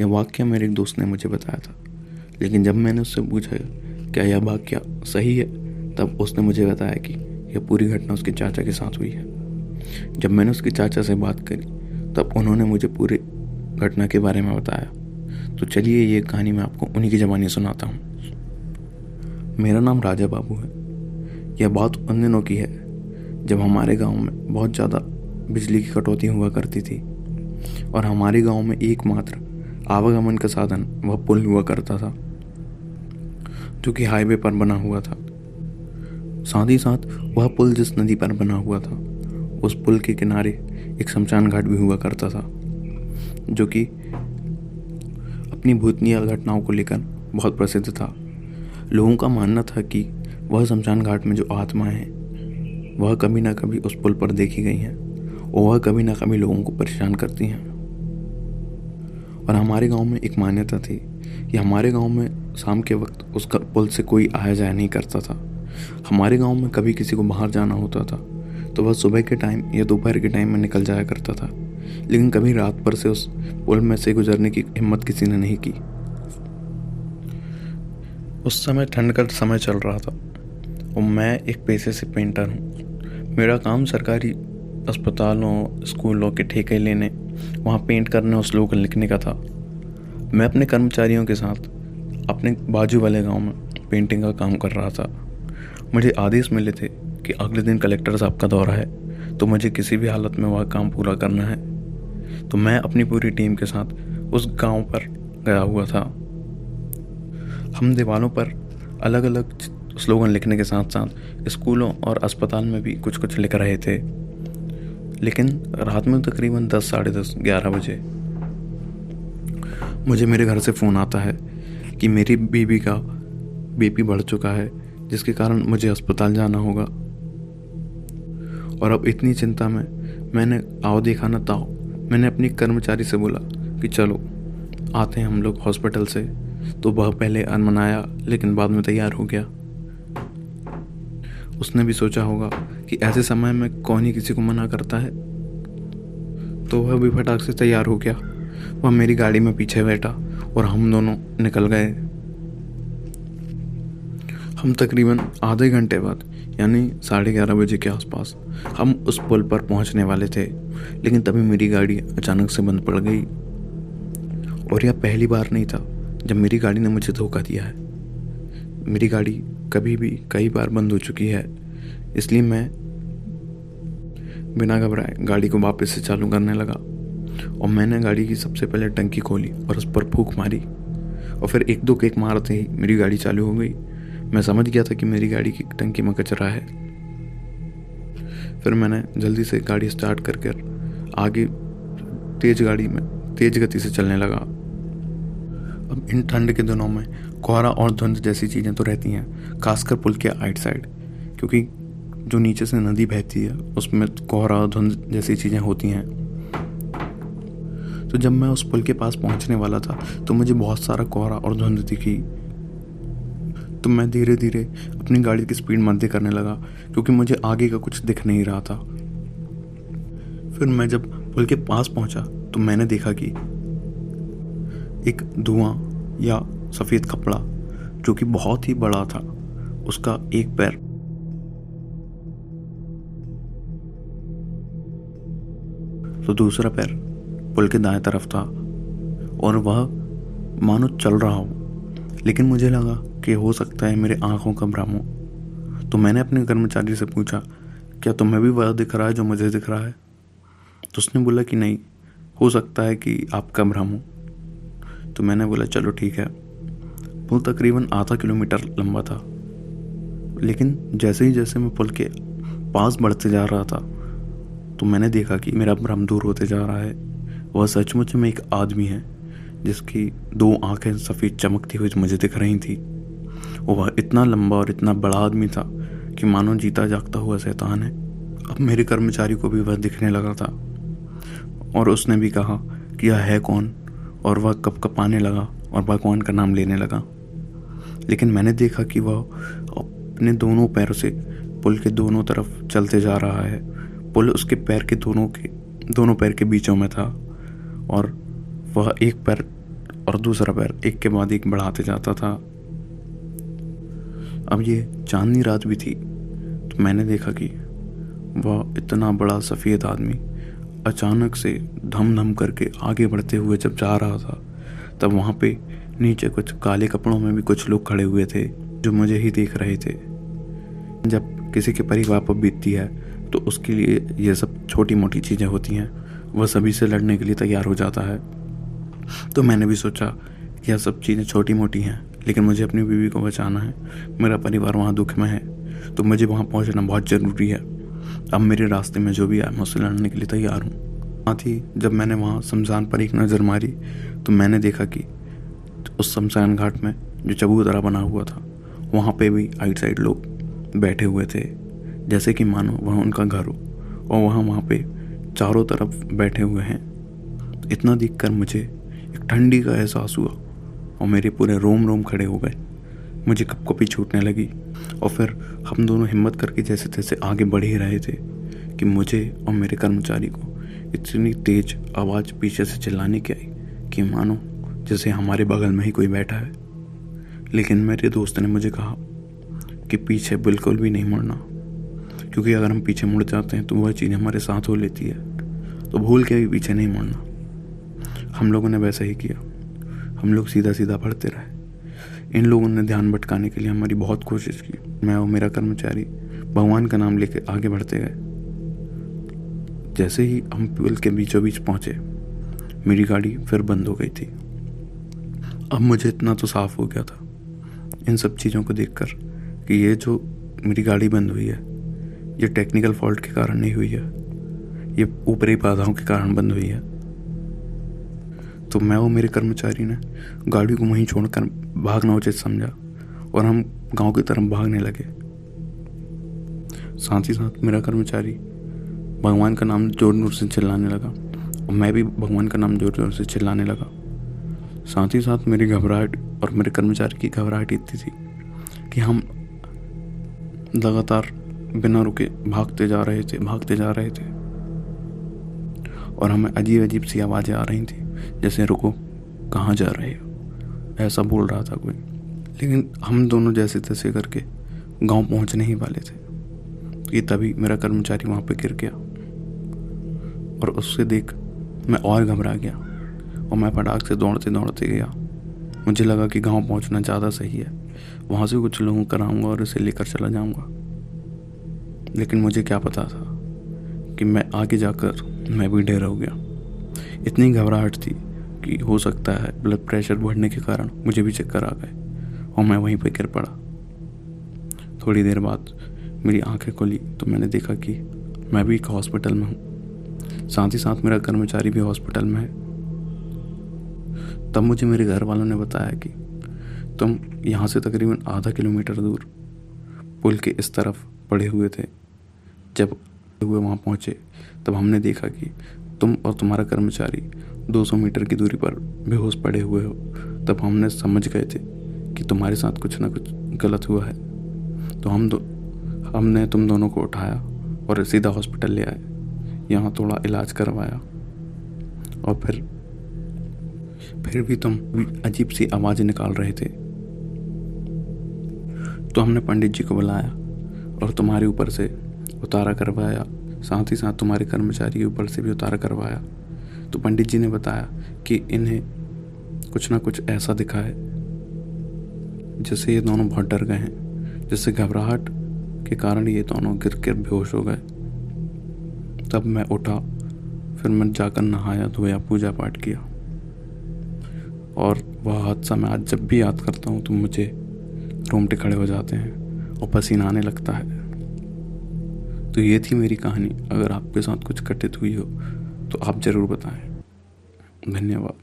यह वाक़या मेरे एक दोस्त ने मुझे बताया था, लेकिन जब मैंने उससे पूछा क्या यह वाक़या सही है, तब उसने मुझे बताया कि यह पूरी घटना उसके चाचा के साथ हुई है। जब मैंने उसके चाचा से बात करी तब उन्होंने मुझे पूरी घटना के बारे में बताया। तो चलिए ये कहानी मैं आपको उन्हीं की ज़बानी सुनाता हूँ। मेरा नाम राजा बाबू है। यह बात उन दिनों की है जब हमारे गांव में बहुत ज़्यादा बिजली की कटौती हुआ करती थी और हमारे गांव में एकमात्र आवागमन का साधन वह पुल हुआ करता था जो कि हाईवे पर बना हुआ था। साथ ही साथ वह पुल जिस नदी पर बना हुआ था उस पुल के किनारे एक शमशान घाट भी हुआ करता था जो कि अपनी भूतनीय घटनाओं को लेकर बहुत प्रसिद्ध था। लोगों का मानना था कि वह शमशान घाट में जो आत्माएं हैं वह कभी ना कभी उस पुल पर देखी गई हैं और वह कभी ना कभी लोगों को परेशान करती हैं। और हमारे गांव में एक मान्यता थी कि हमारे गांव में शाम के वक्त उस पुल से कोई आया जाया नहीं करता था। हमारे गांव में कभी किसी को बाहर जाना होता था तो वह सुबह के टाइम या दोपहर के टाइम में निकल जाया करता था, लेकिन कभी रात पर से उस पुल में से गुजरने की हिम्मत किसी ने नहीं की। उस समय ठंड का समय चल रहा था और मैं एक पेशे से पेंटर हूँ। मेरा काम सरकारी अस्पतालों, स्कूलों के ठेके लेने, वहाँ पेंट करने और स्लोगन लिखने का था। मैं अपने कर्मचारियों के साथ अपने बाजू वाले गांव में पेंटिंग का काम कर रहा था। मुझे आदेश मिले थे कि अगले दिन कलेक्टर साहब का दौरा है तो मुझे किसी भी हालत में वह काम पूरा करना है। तो मैं अपनी पूरी टीम के साथ उस गांव पर गया हुआ था। हम दीवारों पर अलग अलग स्लोगन लिखने के साथ साथ स्कूलों और अस्पताल में भी कुछ कुछ लिख रहे थे। लेकिन रात में तकरीबन 10, साढ़े 10, 11 बजे मुझे मेरे घर से फ़ोन आता है कि मेरी बीबी का बीपी बढ़ चुका है जिसके कारण मुझे अस्पताल जाना होगा। और अब इतनी चिंता में मैंने आओ देखा ना ताओ, मैंने अपनी कर्मचारी से बोला कि चलो आते हैं हम लोग हॉस्पिटल से। तो वह पहले अनमनाया लेकिन बाद में तैयार हो गया। उसने भी सोचा होगा कि ऐसे समय में कौन ही किसी को मना करता है, तो वह भी फटाक से तैयार हो गया। वह मेरी गाड़ी में पीछे बैठा और हम दोनों निकल गए। हम तकरीबन आधे घंटे बाद यानी 11:30 बजे के आसपास हम उस पुल पर पहुंचने वाले थे, लेकिन तभी मेरी गाड़ी अचानक से बंद पड़ गई। और यह पहली बार नहीं था जब मेरी गाड़ी ने मुझे धोखा दिया है। मेरी गाड़ी कभी भी कई बार बंद हो चुकी है, इसलिए मैं बिना घबराए गाड़ी को वापस से चालू करने लगा और मैंने गाड़ी की सबसे पहले टंकी खोली और उस पर फूंक मारी और फिर 1-2 किक मारते ही मेरी गाड़ी चालू हो गई। मैं समझ गया था कि मेरी गाड़ी की टंकी में कचरा है। फिर मैंने जल्दी से गाड़ी स्टार्ट करके आगे गाड़ी में तेज गति से चलने लगा। अब इन ठंड के दिनों में कोहरा और धुंध जैसी चीज़ें तो रहती हैं, खासकर पुल के आइट साइड, क्योंकि जो नीचे से नदी बहती है उसमें कोहरा और धुंध जैसी चीज़ें होती हैं। तो जब मैं उस पुल के पास पहुंचने वाला था तो मुझे बहुत सारा कोहरा और धुंध दिखी। तो मैं धीरे धीरे अपनी गाड़ी की स्पीड मंदी करने लगा क्योंकि मुझे आगे का कुछ दिख नहीं रहा था। फिर मैं जब पुल के पास पहुंचा तो मैंने देखा कि एक धुआं या सफ़ेद कपड़ा जो कि बहुत ही बड़ा था, उसका एक पैर तो दूसरा पैर पुल के दाएं तरफ था और वह मानो चल रहा हो। लेकिन मुझे लगा कि हो सकता है मेरे आंखों का भ्रम हो। तो मैंने अपने कर्मचारी से पूछा, क्या तुम्हें भी वह दिख रहा है जो मुझे दिख रहा है? तो उसने बोला कि नहीं, हो सकता है कि आपका भ्रम हो। तो मैंने बोला चलो ठीक है। पुल तकरीबन आधा किलोमीटर लंबा था, लेकिन जैसे ही जैसे मैं पुल के पास बढ़ते जा रहा था तो मैंने देखा कि मेरा भ्रम दूर होते जा रहा है। वह सचमुच में एक आदमी है जिसकी 2 आंखें सफ़ेद चमकती हुई मुझे दिख रही थी। वह इतना लंबा और इतना बड़ा आदमी था कि मानो जीता जागता हुआ शैतान है। अब मेरे कर्मचारी को भी वह दिखने लगा था और उसने भी कहा कि यह है कौन, और वह कँपाने लगा और भगवान का नाम लेने लगा। लेकिन मैंने देखा कि वह अपने दोनों पैरों से पुल के दोनों तरफ चलते जा रहा है। पुल उसके पैर के दोनों पैर के बीचों में था और वह एक पैर और दूसरा पैर एक के बाद एक बढ़ाते जाता था। अब ये चांदनी रात भी थी, तो मैंने देखा कि वह इतना बड़ा सफ़ेद आदमी अचानक से धम धम करके आगे बढ़ते हुए जब जा रहा था, तब वहाँ पे नीचे कुछ काले कपड़ों में भी कुछ लोग खड़े हुए थे जो मुझे ही देख रहे थे। जब किसी के परिवार पर बीतती है तो उसके लिए ये सब छोटी मोटी चीज़ें होती हैं, वह सभी से लड़ने के लिए तैयार हो जाता है। तो मैंने भी सोचा कि यह सब चीज़ें छोटी मोटी हैं, लेकिन मुझे अपनी बीवी को बचाना है, मेरा परिवार वहाँ दुख में है, तो मुझे वहाँ पहुँचना बहुत ज़रूरी है। अब मेरे रास्ते में जो भी आए मैं उससे लड़ने के लिए तैयार हूँ। साथ ही जब मैंने वहाँ शमशान पर एक नज़र मारी तो मैंने देखा कि उस शमशान घाट में जो चबूतरा बना हुआ था, वहाँ पे भी आइट साइड लोग बैठे हुए थे, जैसे कि मानो वह उनका घर हो, और वहाँ पे चारों तरफ बैठे हुए हैं। तो इतना देखकर मुझे एक ठंडी का एहसास हुआ और मेरे पूरे रोम रोम खड़े हो गए। मुझे कपकपी छूटने लगी और फिर हम दोनों हिम्मत करके जैसे तैसे आगे बढ़ ही रहे थे कि मुझे और मेरे कर्मचारी को इतनी तेज आवाज़ पीछे से चिल्लाने की आई कि मानो जैसे हमारे बगल में ही कोई बैठा है। लेकिन मेरे दोस्त ने मुझे कहा कि पीछे बिल्कुल भी नहीं मुड़ना, क्योंकि अगर हम पीछे मुड़ जाते हैं तो वह चीज़ हमारे साथ हो लेती है, तो भूल के भी पीछे नहीं मुड़ना। हम लोगों ने वैसा ही किया, हम लोग सीधा सीधा बढ़ते रहे। इन लोगों ने ध्यान भटकाने के लिए हमारी बहुत कोशिश की। मैं और मेरा कर्मचारी भगवान का नाम लेके आगे बढ़ते गए। जैसे ही हम पुल के बीचों बीच पहुंचे, मेरी गाड़ी फिर बंद हो गई थी। अब मुझे इतना तो साफ हो गया था इन सब चीज़ों को देखकर कि ये जो मेरी गाड़ी बंद हुई है, ये टेक्निकल फॉल्ट के कारण नहीं हुई है, ये ऊपरी बाधाओं के कारण बंद हुई है। तो मैं और मेरे कर्मचारी ने गाड़ी को वहीं छोड़कर भागना उचित समझा और हम गांव की तरफ भागने लगे। साथ ही साथ मेरा कर्मचारी भगवान का नाम जोर जोर से चिल्लाने लगा और मैं भी भगवान का नाम जोर जोर से चिल्लाने लगा। साथ ही साथ मेरी घबराहट और मेरे कर्मचारी की घबराहट इतनी थी कि हम लगातार बिना रुके भागते जा रहे थे और हमें अजीब अजीब सी आवाज़ें आ रही थी, जैसे रुको, कहाँ जा रहे हो, ऐसा बोल रहा था कोई। लेकिन हम दोनों जैसे तैसे करके गांव पहुंचने ही वाले थे कि तभी मेरा कर्मचारी वहाँ पे गिर गया और उससे देख मैं और घबरा गया और मैं फटाक से दौड़ते दौड़ते गया। मुझे लगा कि गांव पहुंचना ज़्यादा सही है, वहाँ से कुछ लोगों कराऊंगा और इसे लेकर चला जाऊंगा। लेकिन मुझे क्या पता था कि मैं आगे जाकर मैं भी ढेर हो गया। इतनी घबराहट थी कि हो सकता है ब्लड प्रेशर बढ़ने के कारण मुझे भी चक्कर आ गए और मैं वहीं पर गिर पड़ा। थोड़ी देर बाद मेरी आंखें खुली तो मैंने देखा कि मैं भी एक हॉस्पिटल में हूँ, साथ ही साथ मेरा कर्मचारी भी हॉस्पिटल में है। तब मुझे मेरे घर वालों ने बताया कि तुम यहाँ से तकरीबन आधा किलोमीटर दूर पुल के इस तरफ पड़े हुए थे। जब हुए वहाँ पहुँचे तब हमने देखा कि तुम और तुम्हारा कर्मचारी 200 मीटर की दूरी पर बेहोश पड़े हुए हो। तब हमने समझ गए थे कि तुम्हारे साथ कुछ ना कुछ गलत हुआ है। तो हमने तुम दोनों को उठाया और सीधा हॉस्पिटल ले आए, यहाँ थोड़ा इलाज करवाया और फिर भी तुम अजीब सी आवाज़ें निकाल रहे थे। तो हमने पंडित जी को बुलाया और तुम्हारे ऊपर से उतारा करवाया, साथ ही साथ तुम्हारे कर्मचारी के ऊपर से भी उतारा करवाया। तो पंडित जी ने बताया कि इन्हें कुछ ना कुछ ऐसा दिखा है जिससे ये दोनों बहुत डर गए हैं, जिससे घबराहट के कारण ये दोनों गिर कर बेहोश हो गए। तब मैं उठा, फिर मैं जाकर नहाया धोया, पूजा पाठ किया और वह हादसा मैं आज जब भी याद करता हूँ तो मुझे रोंगटे खड़े हो जाते हैं और पसीना आने लगता है। तो ये थी मेरी कहानी। अगर आपके साथ कुछ घटित हुई हो तो आप ज़रूर बताएं। धन्यवाद।